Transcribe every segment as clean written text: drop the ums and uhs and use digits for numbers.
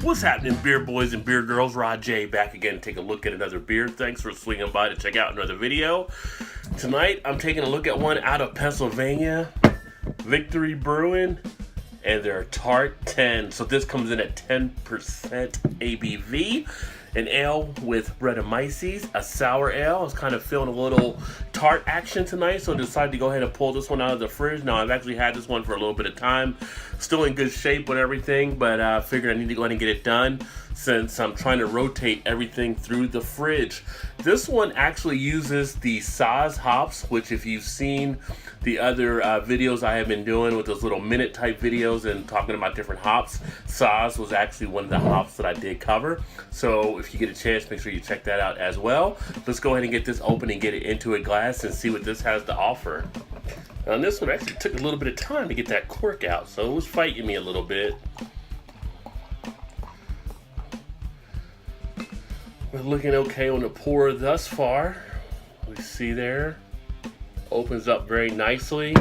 What's happening, beer boys and beer girls? Rod J back again to take a look at another beer. Thanks for swinging by to check out another video. Tonight, I'm taking a look at one out of Pennsylvania, Victory Brewing, and their Tart 10. So this comes in at 10% ABV. An ale with Brettanomyces, a sour ale. I was kind of feeling a little tart action tonight, so I decided to go ahead and pull this one out of the fridge. Now, I've actually had this one for a little bit of time. Still in good shape with everything, but I figured I need to go ahead and get it done since I'm trying to rotate everything through the fridge. This one actually uses the Saaz hops, which if you've seen the other videos I have been doing with those little minute type videos and talking about different hops, Saaz was actually one of the hops that I did cover. So if you get a chance, make sure you check that out as well. Let's go ahead and get this open and get it into a glass and see what this has to offer. Now this one actually took a little bit of time to get that cork out, so it was fighting me a little bit. We're looking okay on the pour thus far. We see there. Opens up very nicely.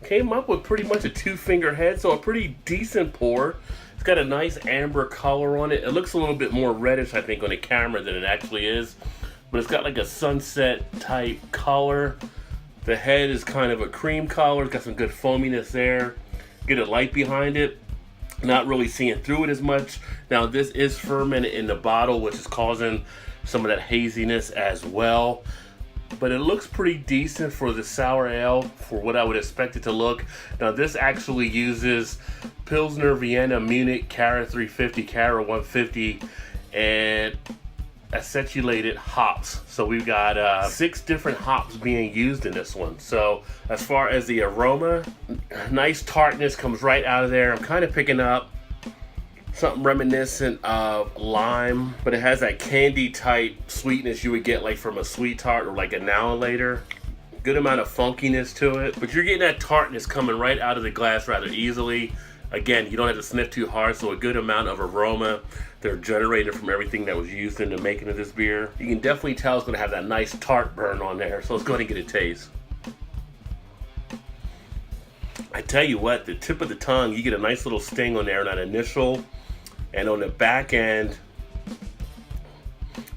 Came up with pretty much a 2-finger head, so a pretty decent pour. It's got a nice amber color on it. It looks a little bit more reddish, I think, on the camera than it actually is. But it's got like a sunset type color. The head is kind of a cream color. It's got some good foaminess there. Get a light behind it. Not really seeing through it as much. Now this is fermented in the bottle, which is causing some of that haziness as well. But it looks pretty decent for the sour ale, for what I would expect it to look. Now this actually uses Pilsner, Vienna, Munich, Cara 350, Cara 150, and acetulated hops. So we've got 6 different hops being used in this one. So as far as the aroma, nice tartness comes right out of there. I'm kind of picking up something reminiscent of lime, but it has that candy type sweetness you would get like from a sweet tart or like a now and later. Good amount of funkiness to it, but you're getting that tartness coming right out of the glass rather easily. Again, you don't have to sniff too hard, so a good amount of aroma they're generated from everything that was used in the making of this beer. You can definitely tell it's going to have that nice tart burn on there, so let's go ahead and get a taste. I tell you what, the tip of the tongue, you get a nice little sting on there on that initial, and on the back end,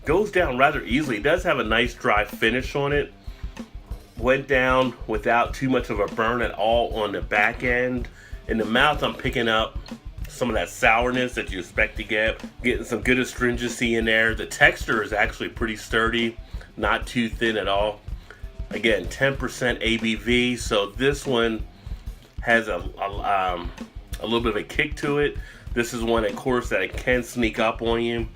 goes down rather easily. It does have a nice dry finish on it. Went down without too much of a burn at all on the back end. In the mouth, I'm picking up some of that sourness that you expect to get. Getting some good astringency in there. The texture is actually pretty sturdy, not too thin at all. Again, 10% ABV, so this one has a little bit of a kick to it. This is one, of course, that it can sneak up on you.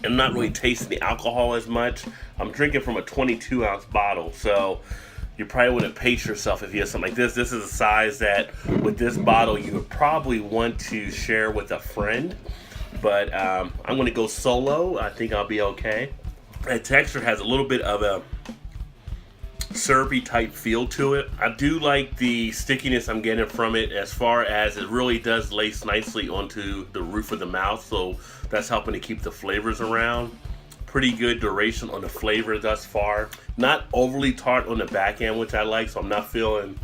I'm not really tasting the alcohol as much. I'm drinking from a 22-ounce bottle, so you probably wouldn't pace yourself if you had something like this. This is a size that, with this bottle, you would probably want to share with a friend. But I'm going to go solo. I think I'll be okay. That texture has a little bit of a syrupy type feel to it. I do like the stickiness I'm getting from it, as far as it really does lace nicely onto the roof of the mouth, so that's helping to keep the flavors around. Pretty good duration on the flavor thus far. Not overly tart on the back end, which I like, so I'm not feeling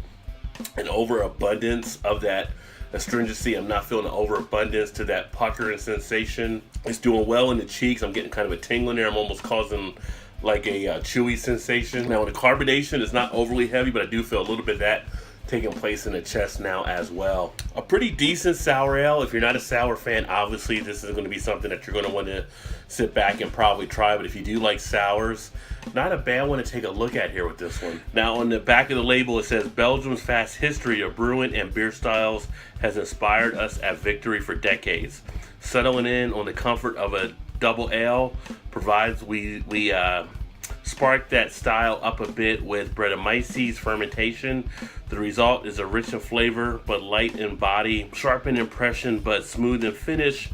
an overabundance of that astringency. I'm not feeling an overabundance to that puckering sensation. It's doing well in the cheeks. I'm getting kind of a tingle in there. I'm almost causing like a chewy sensation. Now the carbonation is not overly heavy, but I do feel a little bit of that taking place in the chest now as well. A pretty decent sour ale. If you're not a sour fan, obviously this is going to be something that you're going to want to sit back and probably try, but if you do like sours, not a bad one to take a look at here with this one. Now on the back of the label it says, Belgium's fast history of brewing and beer styles has inspired us at Victory for decades. Settling in on the comfort of a double ale provides we spark that style up a bit with Brettanomyces fermentation. The result is a rich in flavor but light in body, sharp in impression but smooth in finish.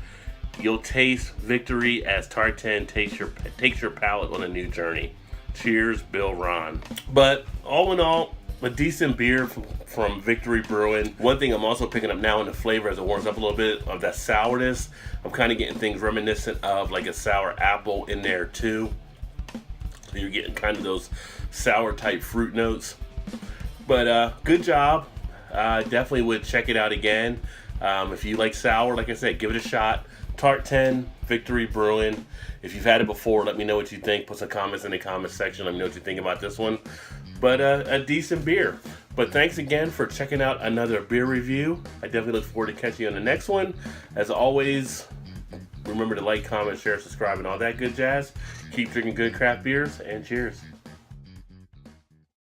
You'll taste Victory as Tart 10 takes your palate on a new journey. Cheers, Bill Ron. But all in all, a decent beer from Victory Brewing. One thing I'm also picking up now in the flavor as it warms up a little bit of that sourness. I'm kind of getting things reminiscent of like a sour apple in there too. So you're getting kind of those sour type fruit notes. But good job. Definitely would check it out again. If you like sour, like I said, give it a shot. Tart 10, Victory Brewing. If you've had it before, let me know what you think. Put some comments in the comment section. Let me know what you think about this one. But a decent beer. But thanks again for checking out another beer review. I definitely look forward to catching you on the next one. As always, remember to like, comment, share, subscribe, and all that good jazz. Keep drinking good craft beers, and cheers.